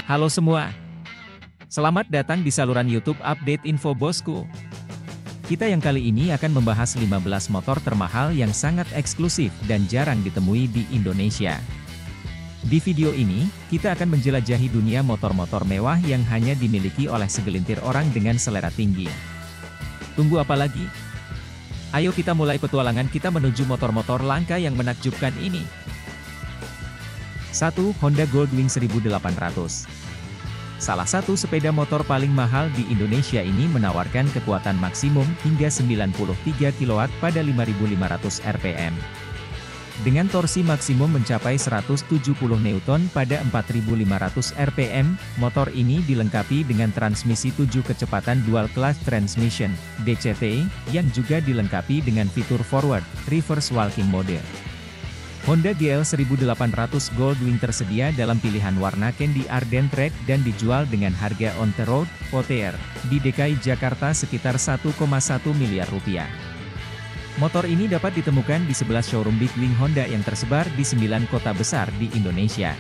Halo semua, selamat datang di saluran YouTube Update Info Bosku. Kita yang kali ini akan membahas 15 motor termahal yang sangat eksklusif dan jarang ditemui di Indonesia. Di video ini, kita akan menjelajahi dunia motor-motor mewah yang hanya dimiliki oleh segelintir orang dengan selera tinggi. Tunggu apa lagi? Ayo kita mulai petualangan kita menuju motor-motor langka yang menakjubkan ini. 1. Honda Goldwing 1800. Salah satu sepeda motor paling mahal di Indonesia ini menawarkan kekuatan maksimum hingga 93 kW pada 5.500 rpm. Dengan torsi maksimum mencapai 170 Newton pada 4.500 rpm, motor ini dilengkapi dengan transmisi 7 kecepatan Dual Clutch Transmission (DCT) yang juga dilengkapi dengan fitur forward, reverse walking mode. Honda GL 1800 Goldwing tersedia dalam pilihan warna Candy Ardent Red dan dijual dengan harga on the road (OTR) di DKI Jakarta sekitar 1,1 miliar rupiah. Motor ini dapat ditemukan di 11 showroom Big Wing Honda yang tersebar di 9 kota besar di Indonesia.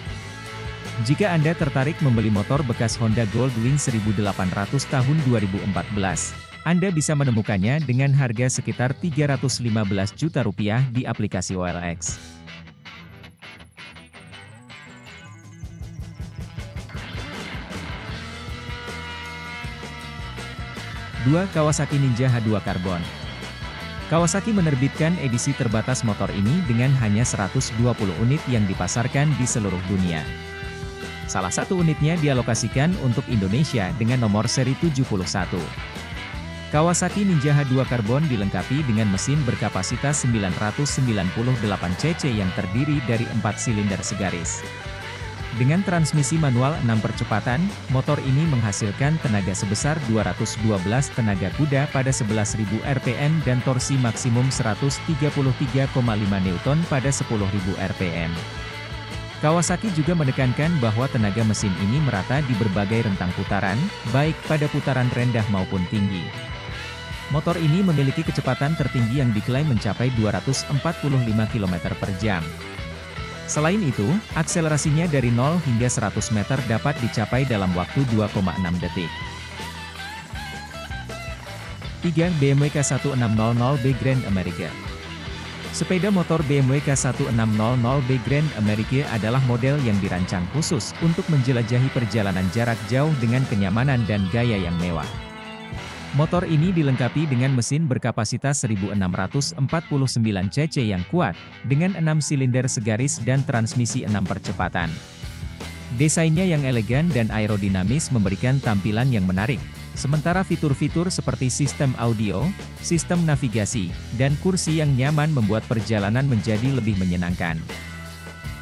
Jika Anda tertarik membeli motor bekas Honda Goldwing 1800 tahun 2014, Anda bisa menemukannya dengan harga sekitar 315 juta rupiah di aplikasi OLX. 2. Kawasaki Ninja H2 Carbon. Kawasaki menerbitkan edisi terbatas motor ini dengan hanya 120 unit yang dipasarkan di seluruh dunia. Salah satu unitnya dialokasikan untuk Indonesia dengan nomor seri 71. Kawasaki Ninja H2 Carbon dilengkapi dengan mesin berkapasitas 998 cc yang terdiri dari 4 silinder segaris. Dengan transmisi manual 6 percepatan, motor ini menghasilkan tenaga sebesar 212 tenaga kuda pada 11.000 rpm dan torsi maksimum 133,5 Newton pada 10.000 rpm. Kawasaki juga menekankan bahwa tenaga mesin ini merata di berbagai rentang putaran, baik pada putaran rendah maupun tinggi. Motor ini memiliki kecepatan tertinggi yang diklaim mencapai 245 km per jam. Selain itu, akselerasinya dari 0 hingga 100 meter dapat dicapai dalam waktu 2,6 detik. 3. BMW K1600B Grand America. Sepeda motor BMW K1600B Grand America adalah model yang dirancang khusus untuk menjelajahi perjalanan jarak jauh dengan kenyamanan dan gaya yang mewah. Motor ini dilengkapi dengan mesin berkapasitas 1649 cc yang kuat, dengan 6 silinder segaris dan transmisi 6 percepatan. Desainnya yang elegan dan aerodinamis memberikan tampilan yang menarik, sementara fitur-fitur seperti sistem audio, sistem navigasi, dan kursi yang nyaman membuat perjalanan menjadi lebih menyenangkan.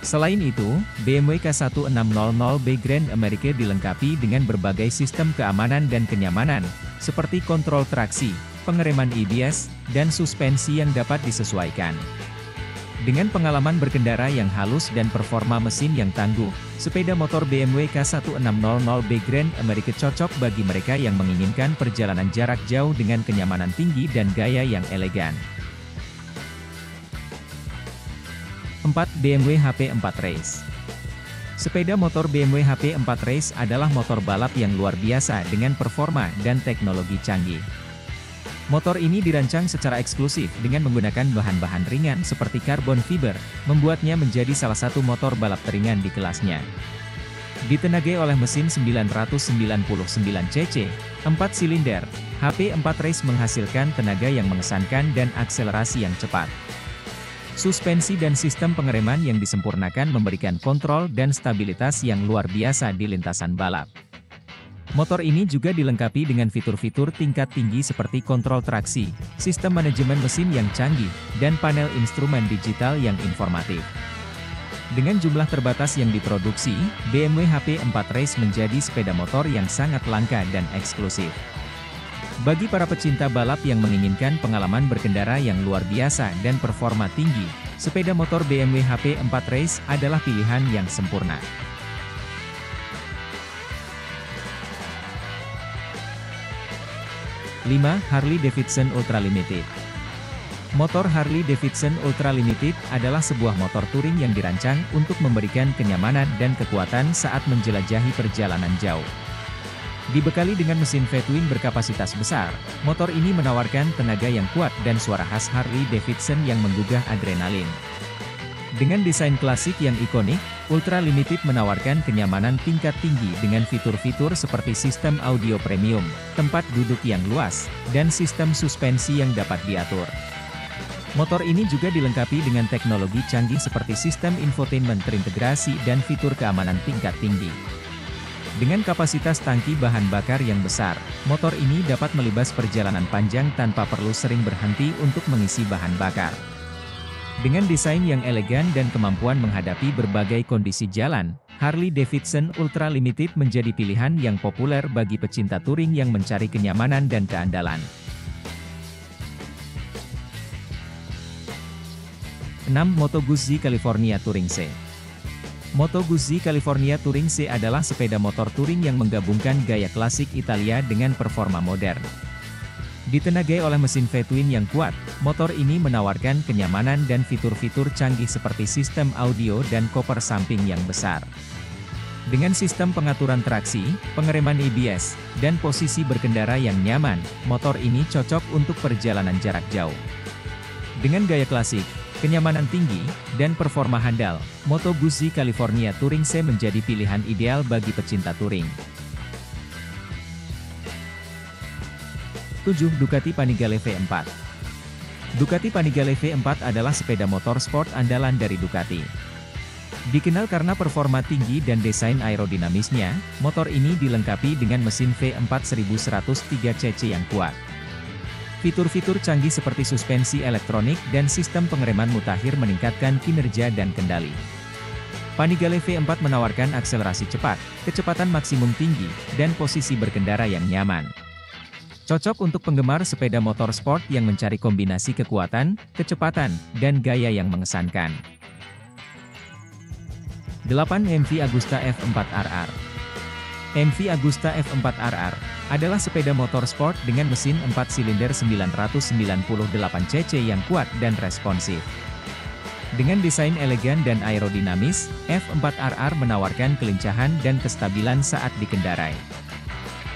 Selain itu, BMW K1600B Grand America dilengkapi dengan berbagai sistem keamanan dan kenyamanan, seperti kontrol traksi, pengereman ABS, dan suspensi yang dapat disesuaikan. Dengan pengalaman berkendara yang halus dan performa mesin yang tangguh, sepeda motor BMW K1600B Grand America cocok bagi mereka yang menginginkan perjalanan jarak jauh dengan kenyamanan tinggi dan gaya yang elegan. 4. BMW HP4 Race. Sepeda motor BMW HP4 Race adalah motor balap yang luar biasa dengan performa dan teknologi canggih. Motor ini dirancang secara eksklusif dengan menggunakan bahan-bahan ringan seperti karbon fiber, membuatnya menjadi salah satu motor balap teringan di kelasnya. Ditenagai oleh mesin 999 cc, 4 silinder, HP4 Race menghasilkan tenaga yang mengesankan dan akselerasi yang cepat. Suspensi dan sistem pengereman yang disempurnakan memberikan kontrol dan stabilitas yang luar biasa di lintasan balap. Motor ini juga dilengkapi dengan fitur-fitur tingkat tinggi seperti kontrol traksi, sistem manajemen mesin yang canggih, dan panel instrumen digital yang informatif. Dengan jumlah terbatas yang diproduksi, BMW HP4 Race menjadi sepeda motor yang sangat langka dan eksklusif. Bagi para pecinta balap yang menginginkan pengalaman berkendara yang luar biasa dan performa tinggi, sepeda motor BMW HP4 Race adalah pilihan yang sempurna. 5. Harley Davidson Ultra Limited. Motor Harley-Davidson Ultra Limited adalah sebuah motor touring yang dirancang untuk memberikan kenyamanan dan kekuatan saat menjelajahi perjalanan jauh. Dibekali dengan mesin V-twin berkapasitas besar, motor ini menawarkan tenaga yang kuat dan suara khas Harley-Davidson yang menggugah adrenalin. Dengan desain klasik yang ikonik, Ultra Limited menawarkan kenyamanan tingkat tinggi dengan fitur-fitur seperti sistem audio premium, tempat duduk yang luas, dan sistem suspensi yang dapat diatur. Motor ini juga dilengkapi dengan teknologi canggih seperti sistem infotainment terintegrasi dan fitur keamanan tingkat tinggi. Dengan kapasitas tangki bahan bakar yang besar, motor ini dapat melibas perjalanan panjang tanpa perlu sering berhenti untuk mengisi bahan bakar. Dengan desain yang elegan dan kemampuan menghadapi berbagai kondisi jalan, Harley-Davidson Ultra Limited menjadi pilihan yang populer bagi pecinta touring yang mencari kenyamanan dan keandalan. 6. Moto Guzzi California Touring C. Moto Guzzi California Touring C adalah sepeda motor touring yang menggabungkan gaya klasik Italia dengan performa modern. Ditenagai oleh mesin V-twin yang kuat, motor ini menawarkan kenyamanan dan fitur-fitur canggih seperti sistem audio dan koper samping yang besar. Dengan sistem pengaturan traksi, pengereman ABS, dan posisi berkendara yang nyaman, motor ini cocok untuk perjalanan jarak jauh. Dengan gaya klasik, kenyamanan tinggi, dan performa handal, Moto Guzzi California Touring C menjadi pilihan ideal bagi pecinta touring. 7. Ducati Panigale V4. Ducati Panigale V4 adalah sepeda motor sport andalan dari Ducati. Dikenal karena performa tinggi dan desain aerodinamisnya, motor ini dilengkapi dengan mesin V4 1103 cc yang kuat. Fitur-fitur canggih seperti suspensi elektronik dan sistem pengereman mutakhir meningkatkan kinerja dan kendali. Panigale V4 menawarkan akselerasi cepat, kecepatan maksimum tinggi, dan posisi berkendara yang nyaman. Cocok untuk penggemar sepeda motor sport yang mencari kombinasi kekuatan, kecepatan, dan gaya yang mengesankan. 8. MV Agusta F4RR. MV Agusta F4RR adalah sepeda motor sport dengan mesin 4 silinder 998 cc yang kuat dan responsif. Dengan desain elegan dan aerodinamis, F4RR menawarkan kelincahan dan kestabilan saat dikendarai.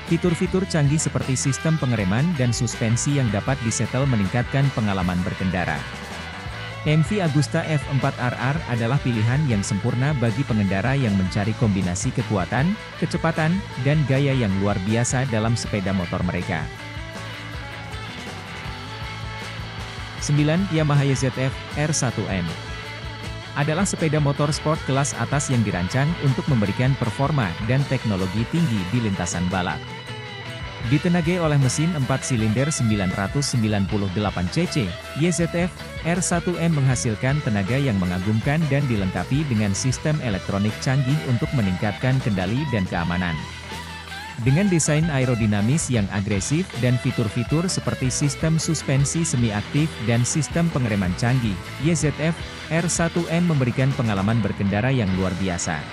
Fitur-fitur canggih seperti sistem pengereman dan suspensi yang dapat disetel meningkatkan pengalaman berkendara. MV Agusta F4RR adalah pilihan yang sempurna bagi pengendara yang mencari kombinasi kekuatan, kecepatan, dan gaya yang luar biasa dalam sepeda motor mereka. 9. Yamaha YZF R1M adalah sepeda motor sport kelas atas yang dirancang untuk memberikan performa dan teknologi tinggi di lintasan balap. Ditenagai oleh mesin 4 silinder 998 cc, YZF R1M menghasilkan tenaga yang mengagumkan dan dilengkapi dengan sistem elektronik canggih untuk meningkatkan kendali dan keamanan. Dengan desain aerodinamis yang agresif dan fitur-fitur seperti sistem suspensi semi-aktif dan sistem pengereman canggih, YZF R1M memberikan pengalaman berkendara yang luar biasa.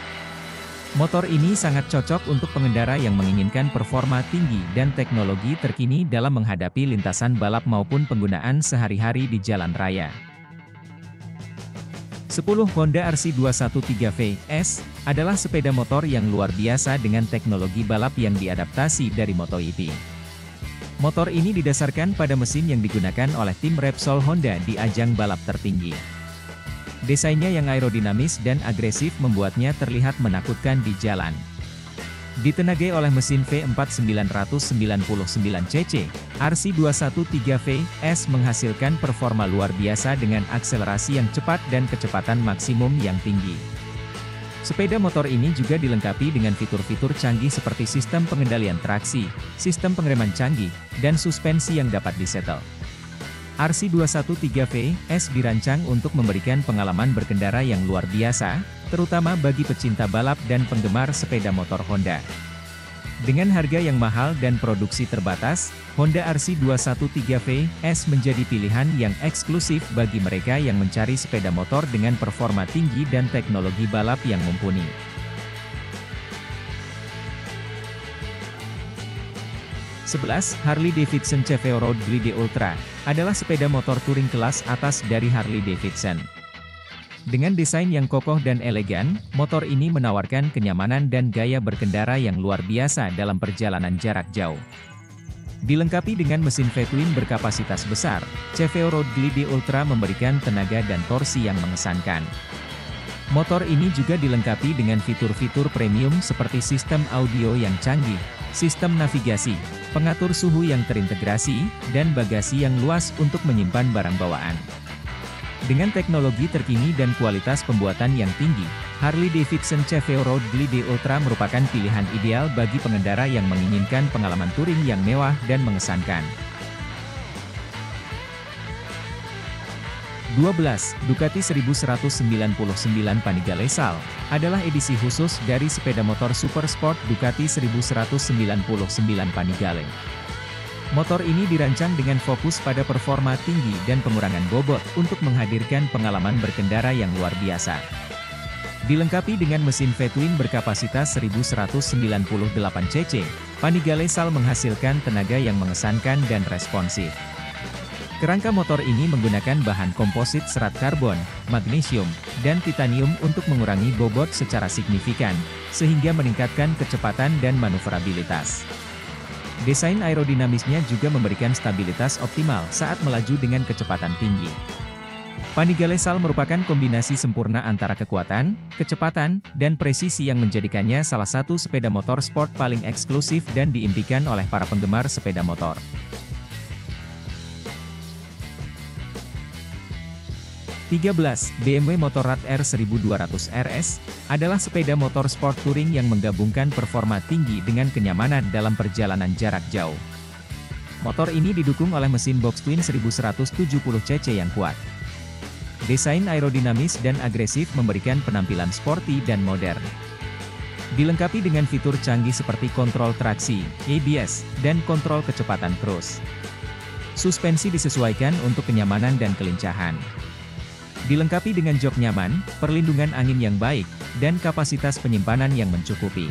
Motor ini sangat cocok untuk pengendara yang menginginkan performa tinggi dan teknologi terkini dalam menghadapi lintasan balap maupun penggunaan sehari-hari di jalan raya. 10. Honda RC213V S adalah sepeda motor yang luar biasa dengan teknologi balap yang diadaptasi dari MotoGP. Motor ini didasarkan pada mesin yang digunakan oleh tim Repsol Honda di ajang balap tertinggi. Desainnya yang aerodinamis dan agresif membuatnya terlihat menakutkan di jalan. Ditenagai oleh mesin V4 999 cc, RC213V S menghasilkan performa luar biasa dengan akselerasi yang cepat dan kecepatan maksimum yang tinggi. Sepeda motor ini juga dilengkapi dengan fitur-fitur canggih seperti sistem pengendalian traksi, sistem pengereman canggih, dan suspensi yang dapat disetel. RC213V S dirancang untuk memberikan pengalaman berkendara yang luar biasa, terutama bagi pecinta balap dan penggemar sepeda motor Honda. Dengan harga yang mahal dan produksi terbatas, Honda RC213V S menjadi pilihan yang eksklusif bagi mereka yang mencari sepeda motor dengan performa tinggi dan teknologi balap yang mumpuni. 11. Harley-Davidson Chevelle Road Glide Ultra adalah sepeda motor touring kelas atas dari Harley-Davidson. Dengan desain yang kokoh dan elegan, motor ini menawarkan kenyamanan dan gaya berkendara yang luar biasa dalam perjalanan jarak jauh. Dilengkapi dengan mesin V-twin berkapasitas besar, Chevelle Road Glide Ultra memberikan tenaga dan torsi yang mengesankan. Motor ini juga dilengkapi dengan fitur-fitur premium seperti sistem audio yang canggih, sistem navigasi, pengatur suhu yang terintegrasi, dan bagasi yang luas untuk menyimpan barang bawaan. Dengan teknologi terkini dan kualitas pembuatan yang tinggi, Harley-Davidson Chevelle Road Glide Ultra merupakan pilihan ideal bagi pengendara yang menginginkan pengalaman touring yang mewah dan mengesankan. 12. Ducati 1199 Panigale SAL adalah edisi khusus dari sepeda motor super sport Ducati 1199 Panigale. Motor ini dirancang dengan fokus pada performa tinggi dan pengurangan bobot untuk menghadirkan pengalaman berkendara yang luar biasa. Dilengkapi dengan mesin V-twin berkapasitas 1198 cc, Panigale SAL menghasilkan tenaga yang mengesankan dan responsif. Kerangka motor ini menggunakan bahan komposit serat karbon, magnesium, dan titanium untuk mengurangi bobot secara signifikan, sehingga meningkatkan kecepatan dan manuverabilitas. Desain aerodinamisnya juga memberikan stabilitas optimal saat melaju dengan kecepatan tinggi. Panigale SAL merupakan kombinasi sempurna antara kekuatan, kecepatan, dan presisi yang menjadikannya salah satu sepeda motor sport paling eksklusif dan diimpikan oleh para penggemar sepeda motor. 13. BMW Motorrad R 1200 RS adalah sepeda motor sport touring yang menggabungkan performa tinggi dengan kenyamanan dalam perjalanan jarak jauh. Motor ini didukung oleh mesin box twin 1170 cc yang kuat. Desain aerodinamis dan agresif memberikan penampilan sporty dan modern. Dilengkapi dengan fitur canggih seperti kontrol traksi, ABS, dan kontrol kecepatan cruise. Suspensi disesuaikan untuk kenyamanan dan kelincahan. Dilengkapi dengan jok nyaman, perlindungan angin yang baik, dan kapasitas penyimpanan yang mencukupi.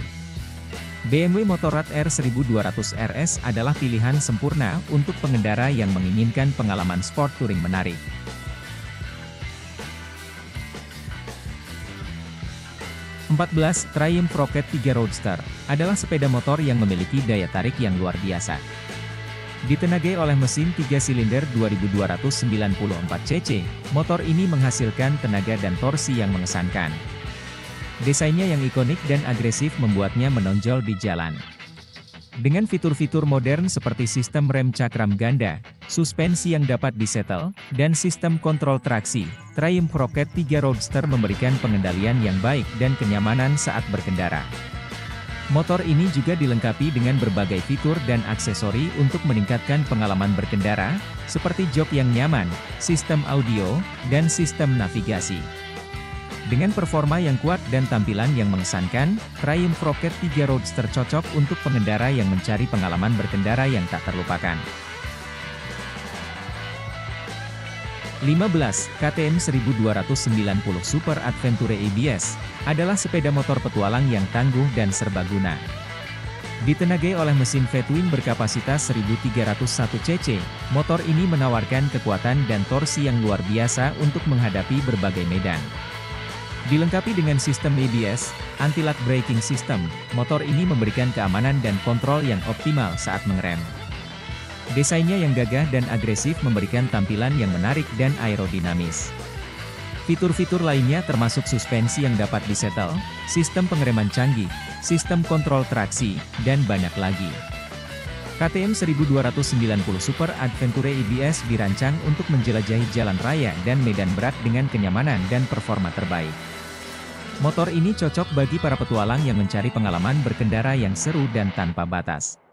BMW Motorrad R 1200 RS adalah pilihan sempurna untuk pengendara yang menginginkan pengalaman sport touring menarik. Triumph Rocket 3 Roadster adalah sepeda motor yang memiliki daya tarik yang luar biasa. Ditenagai oleh mesin 3 silinder 2294 cc, motor ini menghasilkan tenaga dan torsi yang mengesankan. Desainnya yang ikonik dan agresif membuatnya menonjol di jalan. Dengan fitur-fitur modern seperti sistem rem cakram ganda, suspensi yang dapat disetel, dan sistem kontrol traksi, Triumph Rocket 3 Roadster memberikan pengendalian yang baik dan kenyamanan saat berkendara. Motor ini juga dilengkapi dengan berbagai fitur dan aksesori untuk meningkatkan pengalaman berkendara, seperti jok yang nyaman, sistem audio, dan sistem navigasi. Dengan performa yang kuat dan tampilan yang mengesankan, Triumph Rocket 3 Roadster cocok untuk pengendara yang mencari pengalaman berkendara yang tak terlupakan. 15. KTM 1290 Super Adventure ABS adalah sepeda motor petualang yang tangguh dan serbaguna. Ditenagai oleh mesin V-twin berkapasitas 1301 cc, motor ini menawarkan kekuatan dan torsi yang luar biasa untuk menghadapi berbagai medan. Dilengkapi dengan sistem ABS, anti-lock braking system, motor ini memberikan keamanan dan kontrol yang optimal saat mengerem. Desainnya yang gagah dan agresif memberikan tampilan yang menarik dan aerodinamis. Fitur-fitur lainnya termasuk suspensi yang dapat disetel, sistem pengereman canggih, sistem kontrol traksi, dan banyak lagi. KTM 1290 Super Adventure ABS dirancang untuk menjelajahi jalan raya dan medan berat dengan kenyamanan dan performa terbaik. Motor ini cocok bagi para petualang yang mencari pengalaman berkendara yang seru dan tanpa batas.